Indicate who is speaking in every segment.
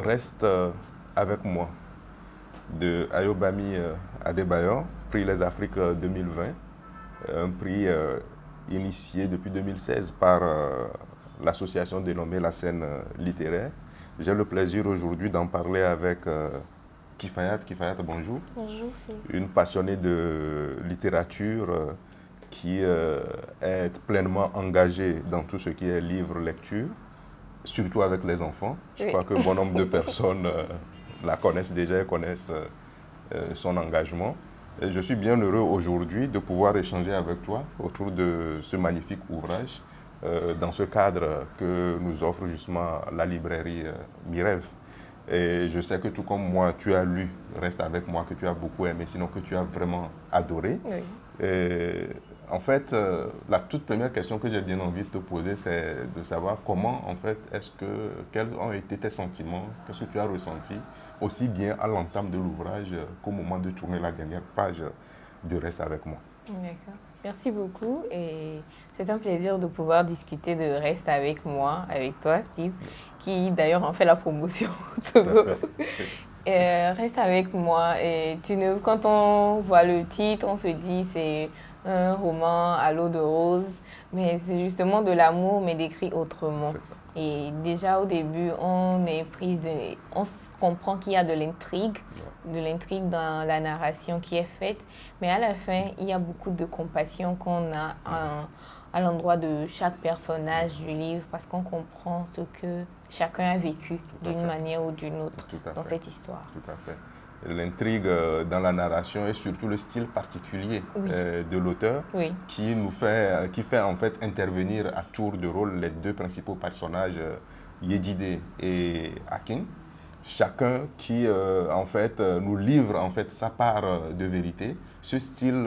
Speaker 1: Reste avec moi de Ayobami Adebayor, prix Les Afriques 2020, un prix initié depuis 2016 par l'association dénommée La Scène littéraire. J'ai le plaisir aujourd'hui d'en parler avec Kifayat. Kifayat, bonjour.
Speaker 2: Bonjour.
Speaker 1: Une passionnée de littérature qui est pleinement engagée dans tout ce qui est livre, lecture, surtout avec les enfants. Je crois que bon nombre de personnes la connaissent déjà et connaissent son engagement. Et je suis bien heureux aujourd'hui de pouvoir échanger avec toi autour de ce magnifique ouvrage dans ce cadre que nous offre justement la librairie Mirève. Et je sais que tout comme moi, tu as lu Reste avec moi, que tu as beaucoup aimé, sinon que tu as vraiment adoré.
Speaker 2: Oui.
Speaker 1: Et en fait, la toute première question que j'ai bien envie de te poser, c'est de savoir comment, en fait, quels ont été tes sentiments, qu'est-ce que tu as ressenti, aussi bien à l'entame de l'ouvrage qu'au moment de tourner la dernière page de Reste avec moi.
Speaker 2: D'accord. Merci beaucoup et c'est un plaisir de pouvoir discuter de Reste avec moi, avec toi, Steve, qui d'ailleurs en fait la promotion. Reste avec moi et quand on voit le titre, on se dit c'est un roman à l'eau de rose, mais c'est justement de l'amour mais décrit autrement. Et déjà au début, on comprend qu'il y a de l'intrigue dans la narration qui est faite, mais à la fin, il y a beaucoup de compassion qu'on a à l'endroit de chaque personnage du livre, parce qu'on comprend ce que chacun a vécu d'une manière ou d'une autre dans cette histoire.
Speaker 1: Tout à fait. L'intrigue dans la narration et surtout le style particulier de l'auteur qui fait en fait intervenir à tour de rôle les deux principaux personnages, Yedide et Akin. Chacun qui en fait nous livre en fait sa part de vérité. Ce style,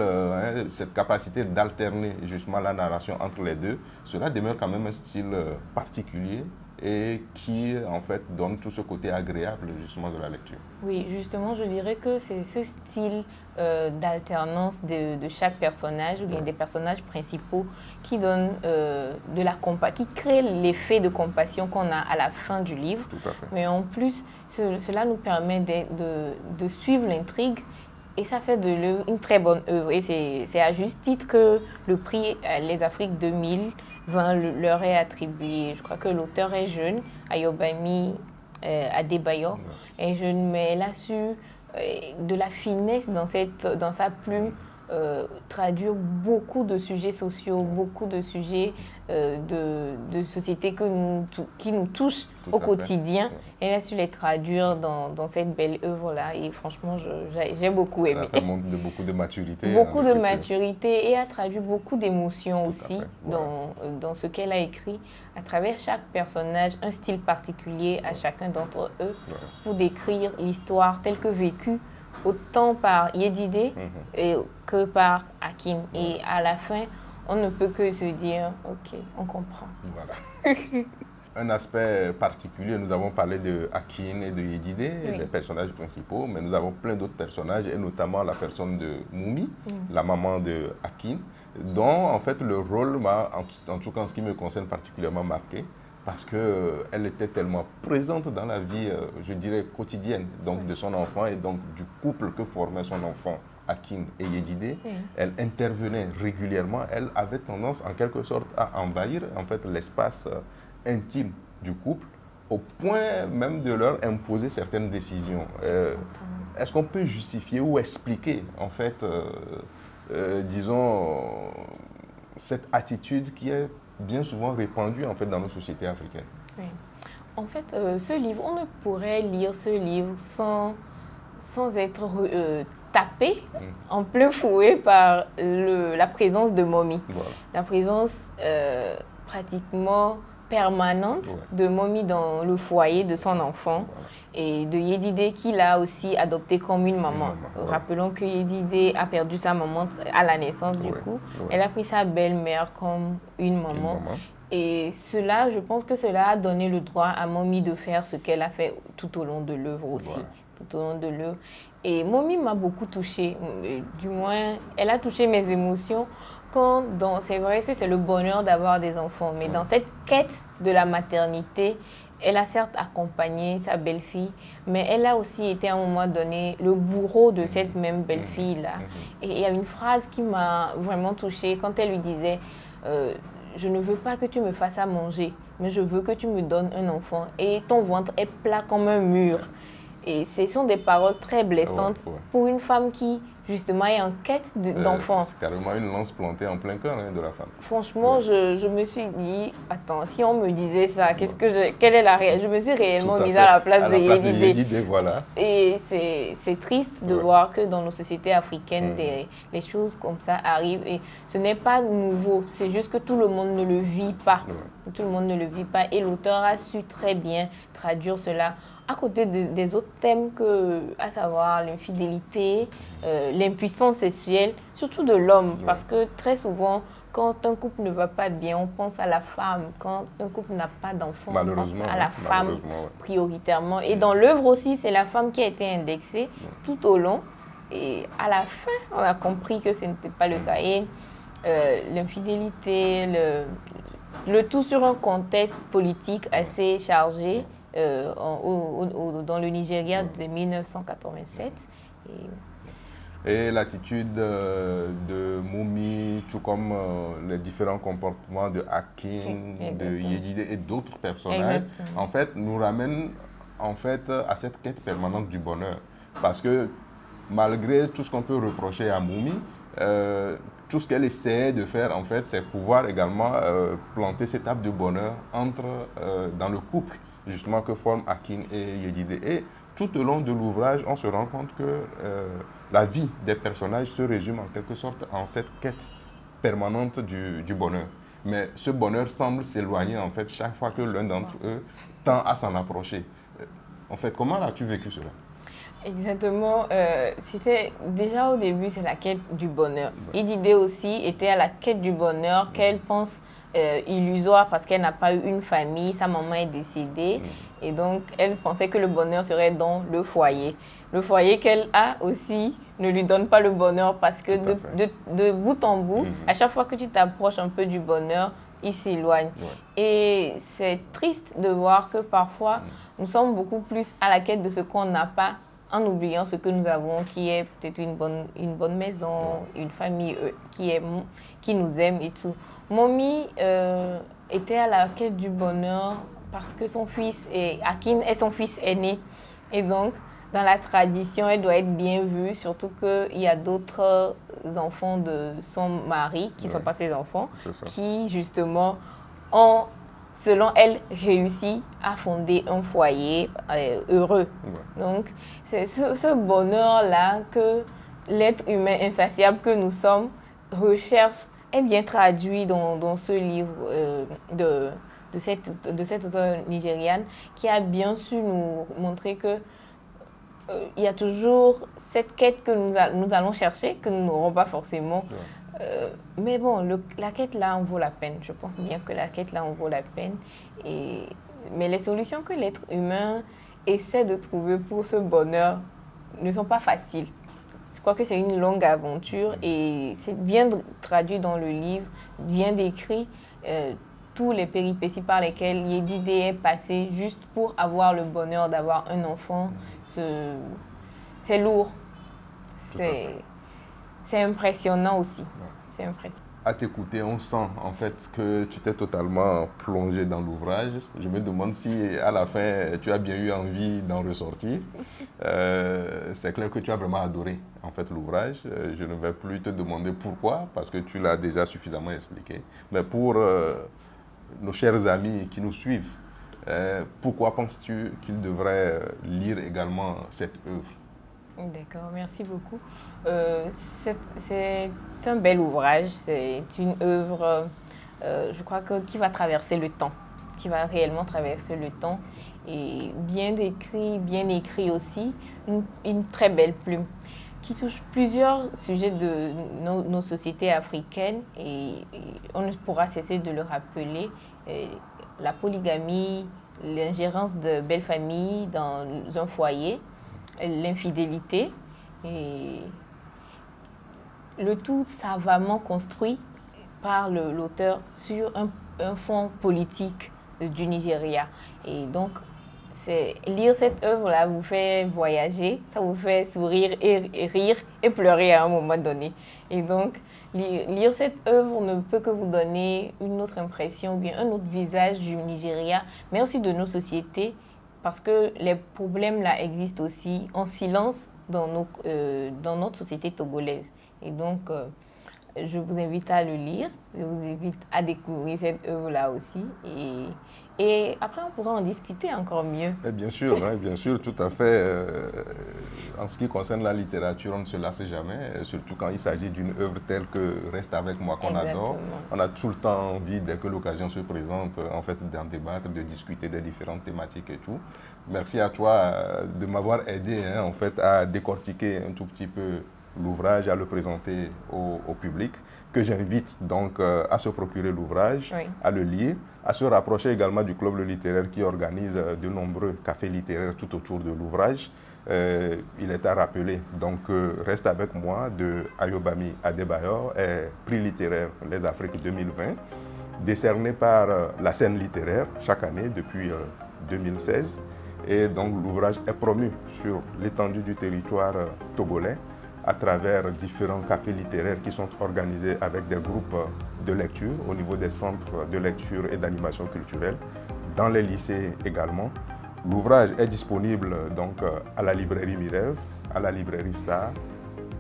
Speaker 1: cette capacité d'alterner justement la narration entre les deux, cela demeure quand même un style particulier et qui en fait donne tout ce côté agréable justement de la lecture.
Speaker 2: Oui, justement, je dirais que c'est ce style d'alternance de chaque personnage ou bien des personnages principaux qui donne qui crée l'effet de compassion qu'on a à la fin du livre.
Speaker 1: Tout à fait.
Speaker 2: Mais en plus, cela nous permet de suivre l'intrigue. Et ça fait de l'œuvre une très bonne œuvre. Et c'est à juste titre que le prix Les Afriques 2020 leur est attribué. Je crois que l'auteur est jeune, Ayobami Adebayor, est jeune, mais elle a su de la finesse dans sa plume traduire beaucoup de sujets sociaux, beaucoup de sujets de société qui nous touchent au quotidien. Elle a su les traduire dans cette belle œuvre-là et franchement, j'ai beaucoup aimé.
Speaker 1: Elle montre beaucoup de maturité.
Speaker 2: Beaucoup de maturité et a traduit beaucoup d'émotions aussi dans ce qu'elle a écrit. À travers chaque personnage, un style particulier à chacun d'entre eux pour décrire l'histoire telle que vécue autant par Yedide que par Akin. Et à la fin, on ne peut que se dire, ok, on comprend.
Speaker 1: Voilà. Un aspect particulier, nous avons parlé de Akin et de Yedide, les personnages principaux, mais nous avons plein d'autres personnages, et notamment la personne de Moumi, la maman de Akin, dont en fait le rôle m'a, en tout cas en ce qui me concerne, particulièrement marqué, parce qu'elle était tellement présente dans la vie, je dirais, quotidienne donc, de son enfant et donc du couple que formait son enfant, Akin et Yedide. Elle intervenait régulièrement, elle avait tendance en quelque sorte à envahir en fait, l'espace intime du couple, au point même de leur imposer certaines décisions. Est-ce qu'on peut justifier ou expliquer en fait, disons, cette attitude qui est bien souvent répandue en fait, dans nos sociétés africaines?
Speaker 2: Oui. En fait, ce livre, on ne pourrait lire ce livre sans être tapé en plein fouet par la présence de Momi.
Speaker 1: Voilà.
Speaker 2: La présence pratiquement permanente de Momi dans le foyer de son enfant et de Yedide qui l'a aussi adopté comme une maman. Rappelons que Yedide a perdu sa maman à la naissance du coup. Elle a pris sa belle-mère comme une maman. Et cela, je pense que cela a donné le droit à Momi de faire ce qu'elle a fait tout au long de l'œuvre aussi. Tout au long de l'œuvre. Et Momi m'a beaucoup touchée. Du moins, elle a touché mes émotions. C'est vrai que c'est le bonheur d'avoir des enfants, mais dans cette quête de la maternité, elle a certes accompagné sa belle-fille, mais elle a aussi été à un moment donné le bourreau de cette même belle-fille-là. Et il y a une phrase qui m'a vraiment touchée quand elle lui disait je ne veux pas que tu me fasses à manger, mais je veux que tu me donnes un enfant. Et ton ventre est plat comme un mur. Et ce sont des paroles très blessantes pour une femme qui, justement, est en quête d'enfants.
Speaker 1: C'est carrément une lance plantée en plein cœur de la femme.
Speaker 2: Franchement, je me suis dit, attends, si on me disait ça, quelle est la réalité? Je me suis réellement mise à la place de Yédidé.
Speaker 1: Voilà.
Speaker 2: Et c'est triste de voir que dans nos sociétés africaines, des choses comme ça arrivent. Et ce n'est pas nouveau, c'est juste que tout le monde ne le vit pas. Tout le monde ne le vit pas. Et l'auteur a su très bien traduire cela à côté des autres thèmes, à savoir l'infidélité, l'impuissance sexuelle, surtout de l'homme. Parce que très souvent, quand un couple ne va pas bien, on pense à la femme. Quand un couple n'a pas d'enfant, on pense à la femme prioritairement. Et dans l'œuvre aussi, c'est la femme qui a été indexée tout au long. Et à la fin, on a compris que ce n'était pas le cas. Et l'infidélité, le tout sur un contexte politique assez chargé dans le Nigeria de 1987.
Speaker 1: Et l'attitude de Moumi, tout comme les différents comportements de Akin, de Yédidé et d'autres personnages, en fait, nous ramènent à cette quête permanente du bonheur. Parce que malgré tout ce qu'on peut reprocher à Moumi, tout ce qu'elle essayait de faire, en fait, c'est pouvoir également planter cette étape de bonheur dans le couple, justement, que forment Akin et Yédidé. Et tout au long de l'ouvrage, on se rend compte que la vie des personnages se résume en quelque sorte en cette quête permanente du bonheur. Mais ce bonheur semble s'éloigner, en fait, chaque fois que l'un d'entre eux tend à s'en approcher. En fait, comment as-tu vécu cela?
Speaker 2: Exactement. C'était déjà au début, c'est la quête du bonheur. Yédidé aussi était à la quête du bonheur qu'elle pense illusoire parce qu'elle n'a pas eu une famille, sa maman est décédée et donc elle pensait que le bonheur serait dans le foyer. Le foyer qu'elle a aussi ne lui donne pas le bonheur parce que de bout en bout, à chaque fois que tu t'approches un peu du bonheur, il s'éloigne. Et c'est triste de voir que parfois, nous sommes beaucoup plus à la quête de ce qu'on n'a pas en oubliant ce que nous avons, qui est peut-être une bonne maison, une famille qui nous aime et tout. Momi était à la quête du bonheur parce que son fils, Akin est son fils aîné. Et donc, dans la tradition, elle doit être bien vue, surtout qu'il y a d'autres enfants de son mari, qui ne sont pas ses enfants, qui justement ont, selon elle, réussi à fonder un foyer heureux. Donc, c'est ce bonheur-là que l'être humain insatiable que nous sommes recherche est bien traduit dans ce livre de cette auteure nigériane qui a bien su nous montrer que il y a toujours cette quête que nous allons chercher, que nous n'aurons pas forcément. Mais bon, la quête là en vaut la peine. Je pense bien que la quête là en vaut la peine. Mais les solutions que l'être humain essaie de trouver pour ce bonheur ne sont pas faciles. Je crois que c'est une longue aventure et c'est bien traduit dans le livre, bien décrit tous les péripéties par lesquelles Yédidé est passé juste pour avoir le bonheur d'avoir un enfant. C'est lourd. C'est impressionnant aussi. C'est impressionnant.
Speaker 1: À t'écouter, on sent en fait que tu t'es totalement plongé dans l'ouvrage. Je me demande si à la fin tu as bien eu envie d'en ressortir. C'est clair que tu as vraiment adoré en fait l'ouvrage. Je ne vais plus te demander pourquoi, parce que tu l'as déjà suffisamment expliqué. Mais pour nos chers amis qui nous suivent, pourquoi penses-tu qu'ils devraient lire également cette œuvre?
Speaker 2: D'accord, merci beaucoup. C'est un bel ouvrage, c'est une œuvre, je crois, qui va traverser le temps, qui va réellement traverser le temps, et bien décrit, bien écrit aussi, une très belle plume, qui touche plusieurs sujets de nos sociétés africaines, et on ne pourra cesser de le rappeler, la polygamie, l'ingérence de belles familles dans un foyer, l'infidélité, et le tout savamment construit par l'auteur sur un fond politique du Nigeria. Et donc, lire cette œuvre-là vous fait voyager, ça vous fait sourire et rire et pleurer à un moment donné. Et donc, lire cette œuvre ne peut que vous donner une autre impression, ou bien un autre visage du Nigeria, mais aussi de nos sociétés, parce que les problèmes là existent aussi en silence dans notre société togolaise. Et donc, je vous invite à le lire, je vous invite à découvrir cette œuvre-là aussi. Et après, on pourra en discuter encore mieux.
Speaker 1: Et bien sûr, tout à fait. En ce qui concerne la littérature, on ne se lasse jamais, surtout quand il s'agit d'une œuvre telle que Reste avec moi qu'on adore. On a tout le temps envie, dès que l'occasion se présente, en fait, d'en débattre, de discuter des différentes thématiques et tout. Merci à toi de m'avoir aidé, en fait, à décortiquer un tout petit peu l'ouvrage, à le présenter au public, que j'invite donc à se procurer l'ouvrage, à le lire, à se rapprocher également du Club littéraire qui organise de nombreux cafés littéraires tout autour de l'ouvrage. Il est à rappeler, donc Reste avec moi de Ayobami Adebayor, prix littéraire Les Afriques 2020, décerné par la scène littéraire chaque année depuis 2016. Et donc l'ouvrage est promu sur l'étendue du territoire togolais à travers différents cafés littéraires qui sont organisés avec des groupes de lecture au niveau des centres de lecture et d'animation culturelle, dans les lycées également. L'ouvrage est disponible donc à la librairie Mirève, à la librairie Star,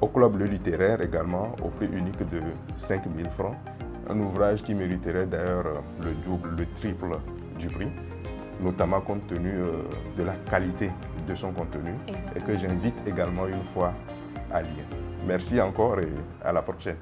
Speaker 1: au club littéraire également, au prix unique de 5 000 francs. Un ouvrage qui mériterait d'ailleurs le double, le triple du prix, notamment compte tenu de la qualité de son contenu.
Speaker 2: Exactement.
Speaker 1: Et que j'invite également une fois à lire. Merci encore et à la prochaine.